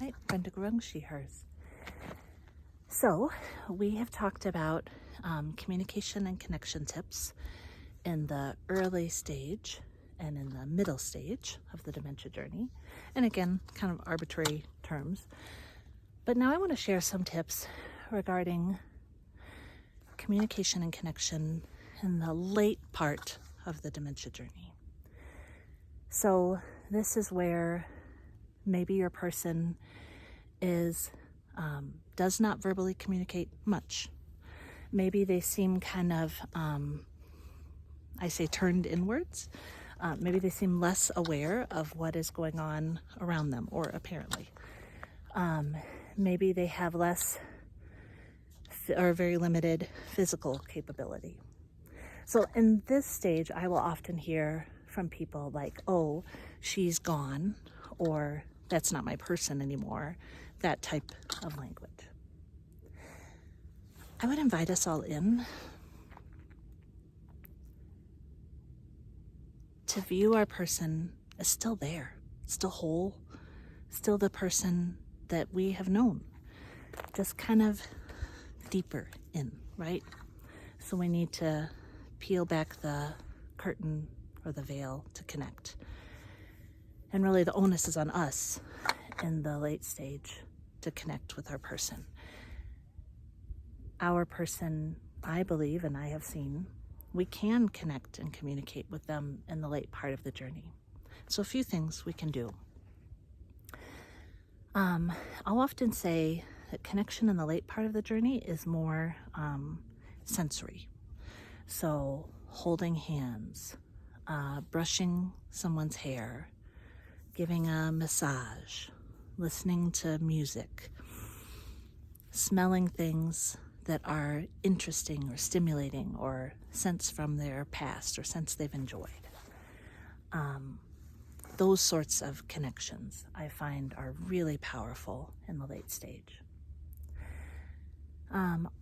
right? Brenda Gurung, she, hers. So we have talked about communication and connection tips in the early stage and in the middle stage of the dementia journey. And again, kind of arbitrary terms. But now I want to share some tips regarding communication and connection in the late part of the dementia journey. So this is where maybe your person does not verbally communicate much. Maybe they seem kind of, turned inwards. Maybe they seem less aware of what is going on around them, or apparently. Maybe they have less or very limited physical capability. So in this stage, I will often hear from people like, oh, she's gone, or that's not my person anymore, that type of language. I would invite us all in to view our person as still there, still whole, still the person that we have known, just kind of deeper in, right? So we need to peel back the curtain or the veil to connect. And really the onus is on us in the late stage to connect with our person. Our person, I believe, and I have seen, we can connect and communicate with them in the late part of the journey. So a few things we can do. I'll often say that connection in the late part of the journey is more sensory. So holding hands, brushing someone's hair, giving a massage, listening to music, smelling things that are interesting or stimulating or sense from their past or sense they've enjoyed. Those sorts of connections I find are really powerful in the late stage.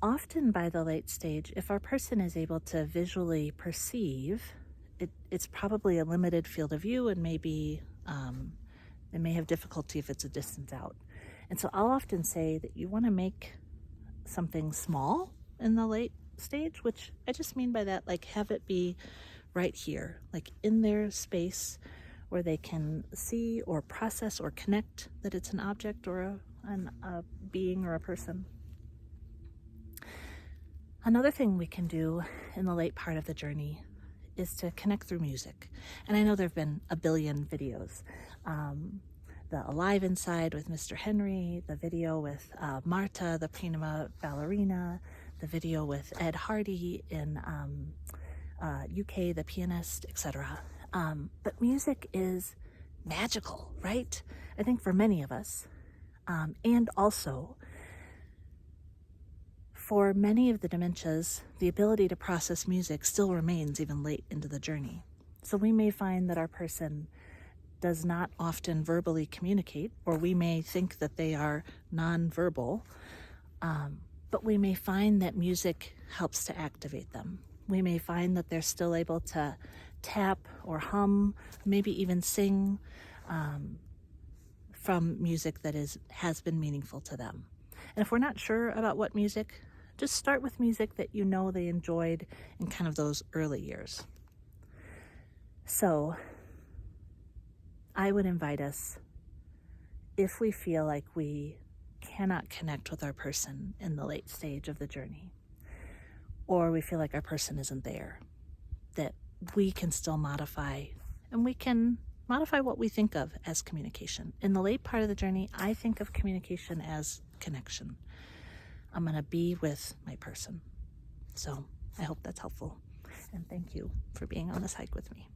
Often by the late stage, if our person is able to visually perceive, it's probably a limited field of view, and maybe they may have difficulty if it's a distance out. And so I'll often say that you want to make something small in the late stage, which I just mean by that, like have it be right here, like in their space where they can see or process or connect that it's an object or a being or a person. Another thing we can do in the late part of the journey is to connect through music. And I know there have been a billion videos. The Alive Inside with Mr. Henry, the video with Marta, the prima ballerina, the video with Ed Hardy in UK, the pianist, etc. But music is magical, right? I think for many of us. And also, for many of the dementias, the ability to process music still remains even late into the journey. So we may find that our person does not often verbally communicate, or we may think that they are nonverbal, but we may find that music helps to activate them. We may find that they're still able to tap or hum, maybe even sing from music that has been meaningful to them. And if we're not sure about what music, just start with music that you know they enjoyed in kind of those early years. So I would invite us, if we feel like we cannot connect with our person in the late stage of the journey, or we feel like our person isn't there, that we can still modify, and we can modify what we think of as communication. In the late part of the journey, I think of communication as connection. I'm going to be with my person. So I hope that's helpful. And thank you for being on this hike with me.